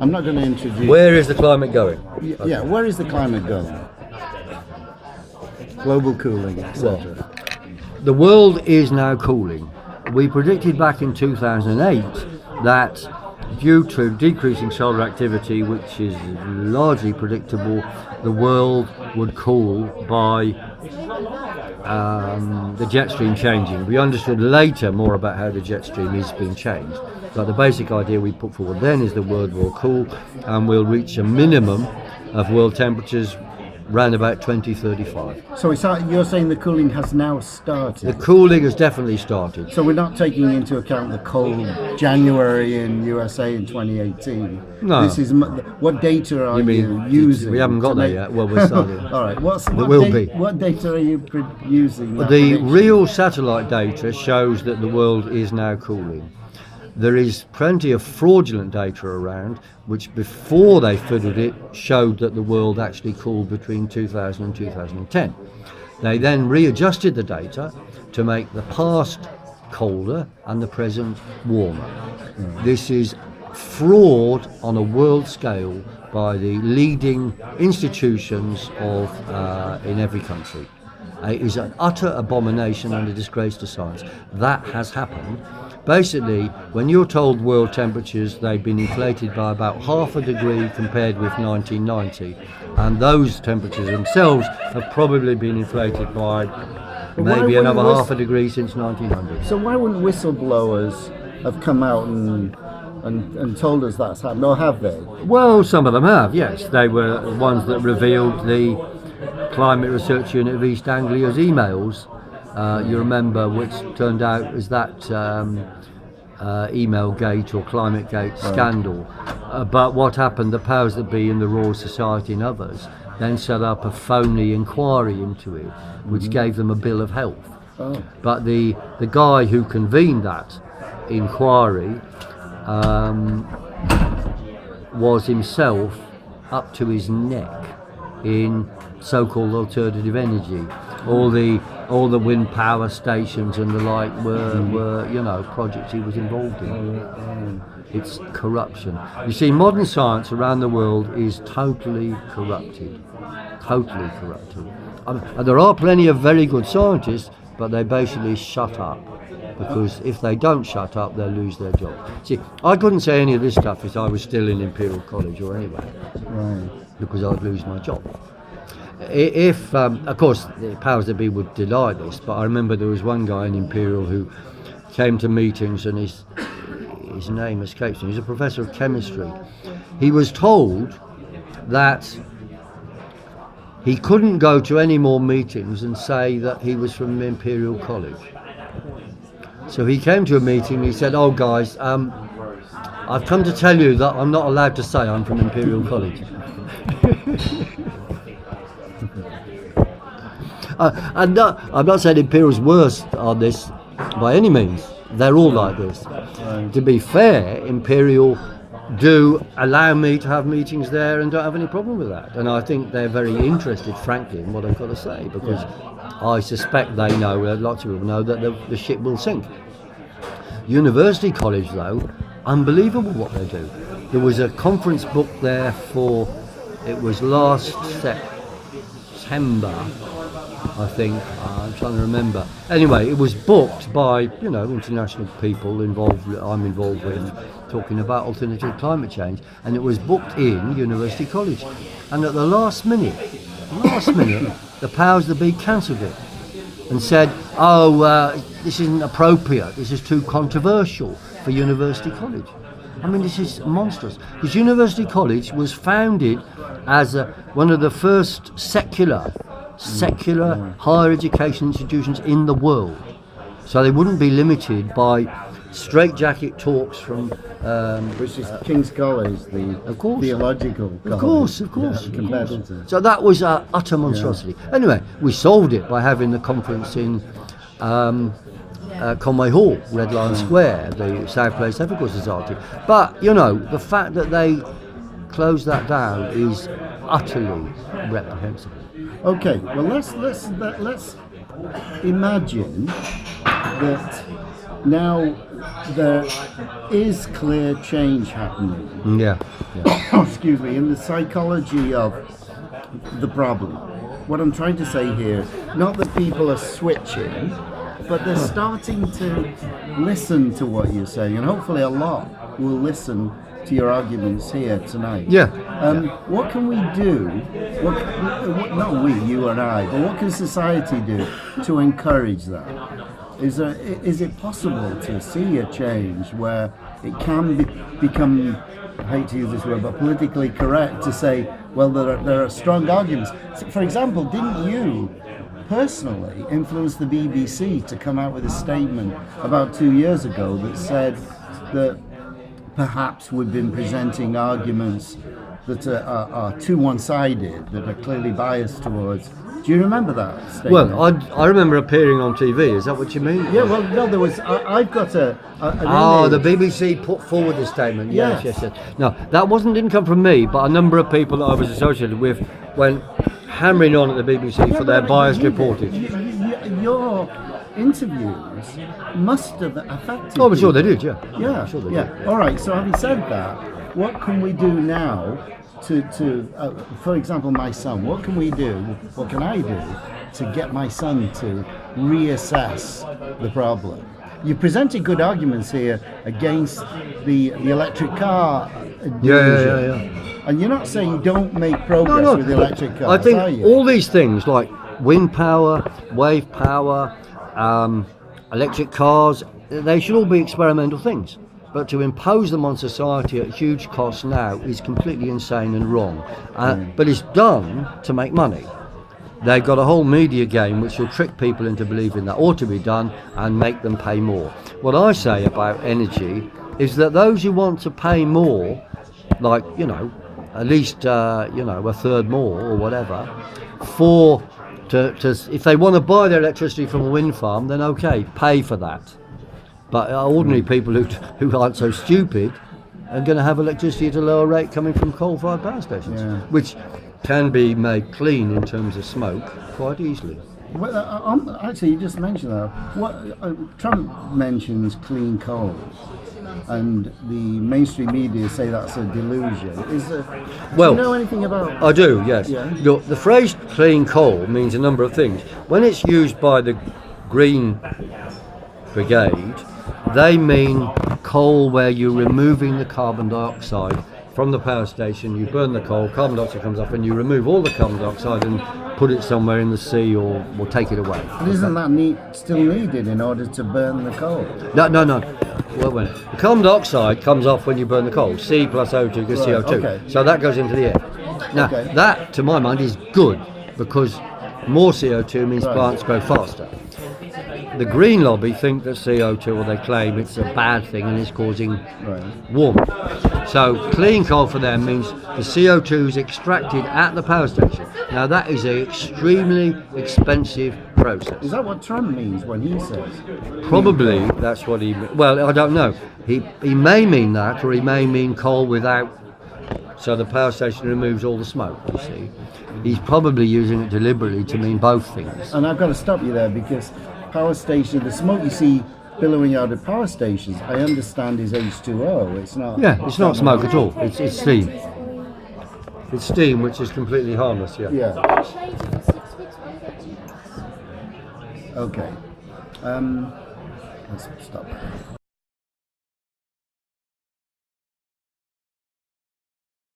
I'm not going to introduce... Where is the climate going? Yeah, where is the climate going? Global cooling, etc. Well, the world is now cooling. We predicted back in 2008 that due to decreasing solar activity, which is largely predictable, the world would cool by the jet stream changing. We understood later more about how the jet stream is being changed, but the basic idea we put forward then is the world will cool and we'll reach a minimum of world temperatures round about 2035. So you're saying the cooling has now started? The cooling has definitely started. So we're not taking into account the cold January in USA in 2018? No. This is what data are you using? We haven't got there yet. Well, we're starting. All right. What data are you using? The real satellite data shows that the world is now cooling. There is plenty of fraudulent data around, which before they fiddled it showed that the world actually cooled between 2000 and 2010. They then readjusted the data to make the past colder and the present warmer. This is fraud on a world scale by the leading institutions in every country. It is an utter abomination and a disgrace to science. That has happened. Basically, when you're told world temperatures, they've been inflated by about half a degree compared with 1990, and those temperatures themselves have probably been inflated by maybe another half a degree since 1900. So why wouldn't whistleblowers have come out and told us that's happened, or have they? Well, some of them have, yes. They were the ones that revealed the Climate Research Unit of East Anglia's emails. You remember, which turned out as that email gate or climate gate scandal. But what happened, the powers that be in the Royal Society and others then set up a phony inquiry into it, which gave them a bill of health. But the guy who convened that inquiry was himself up to his neck in so-called alternative energy. All the wind power stations and the like were projects he was involved in. It's corruption. You see, modern science around the world is totally corrupted. Totally corrupted. And there are plenty of very good scientists, but they basically shut up. Because if they don't shut up, they'll lose their job. See, I couldn't say any of this stuff if I was still in Imperial College or anywhere. Right. Because I'd lose my job. If, of course, the powers that be would deny this, but I remember there was one guy in Imperial who came to meetings, and his name escapes me. He's a professor of chemistry. He was told that he couldn't go to any more meetings and say that he was from Imperial College. So he came to a meeting and he said, "Oh guys, I've come to tell you that I'm not allowed to say I'm from Imperial College." I'm not saying Imperial's worse on this by any means. They're all like this. To be fair, Imperial do allow me to have meetings there and don't have any problem with that. And I think they're very interested, frankly, in what I've got to say, because I suspect they know, lots of people know, that the ship will sink. University College, though, unbelievable what they do. There was a conference booked there it was last September, I think. I'm trying to remember. Anyway, it was booked by, international people I'm involved with, talking about alternative climate change, and it was booked in University College. And at the last minute, the powers that be cancelled it and said, this isn't appropriate, this is too controversial for University College. I mean, this is monstrous. Because University College was founded as one of the first secular higher education institutions in the world. So they wouldn't be limited by straitjacket talks from... which is King's College, the theological college. Of course. So that was utter monstrosity. Yeah. Anyway, we solved it by having the conference in Conway Hall, Red Lion Square, the South Place Ethical Society. But, the fact that they closed that down is utterly reprehensible. Okay, well let's imagine that now there is clear change happening. Yeah. Excuse me, in the psychology of the problem. What I'm trying to say here, not that people are switching, but they're starting to listen to what you're saying, and hopefully a lot will listen to your arguments here tonight. Yeah. What can we do? Not we, you and I, but what can society do to encourage that? Is it possible to see a change where it can become, I hate to use this word, but politically correct to say, well, there are strong arguments. So, for example, didn't you personally influence the BBC to come out with a statement about 2 years ago that said that perhaps we've been presenting arguments that are too one-sided, that are clearly biased towards. Do you remember that statement? Well, I remember appearing on TV. Is that what you mean? Yeah. Well, no. There was. I've got an the image. BBC put forward the statement. Yes. Yes. No, that didn't come from me, but a number of people that I was associated with went hammering on at the BBC for their biased reportage. Your interviews must have affected. Oh, I'm sure they people. did. Yeah. Yeah. I'm sure they yeah. did. All right. So having said that, what can we do now to for example, my son? What can we do? What can I do to get my son to reassess the problem? You presented good arguments here against the electric car. Yeah. And you're not saying don't make progress with electric cars, I think are you? all these things like wind power, wave power, electric cars, they should all be experimental things. But to impose them on society at huge cost now is completely insane and wrong. But it's done to make money. They've got a whole media game which will trick people into believing that ought to be done and make them pay more. What I say about energy is that those who want to pay more, like, at least, a third more or whatever, if they want to buy their electricity from a wind farm, then okay, pay for that. But ordinary people who aren't so stupid are going to have electricity at a lower rate coming from coal-fired power stations, which can be made clean in terms of smoke quite easily. Well, actually, you just mentioned that. Trump mentions clean coal, and the mainstream media say that's a delusion. Do you know anything about? I do, yes. Yeah. Look, the phrase clean coal means a number of things. When it's used by the Green Brigade, they mean coal where you're removing the carbon dioxide from the power station. You burn the coal, carbon dioxide comes up, and you remove all the carbon dioxide and put it somewhere in the sea or take it away. But isn't that still needed in order to burn the coal? No. Well, the carbon dioxide comes off when you burn the coal. C plus O2 gives CO2. Okay. So that goes into the air. Now, that, to my mind, is good because more CO2 means plants grow faster. The Green Lobby think that CO2, or they claim it's a bad thing and it's causing warmth. So clean coal for them means the CO2 is extracted at the power station. Now that is an extremely expensive process. Is that what Trump means when he says? Probably that's what he. Well, I don't know. He may mean that, or he may mean coal without. So the power station removes all the smoke. You see, he's probably using it deliberately to mean both things. And I've got to stop you there because power station, the smoke you see billowing out of power stations, I understand is H2O. It's not. Yeah, it's not smoke at all. It's steam. It's steam, which is completely harmless. Yeah. Yeah. Okay. Let's stop.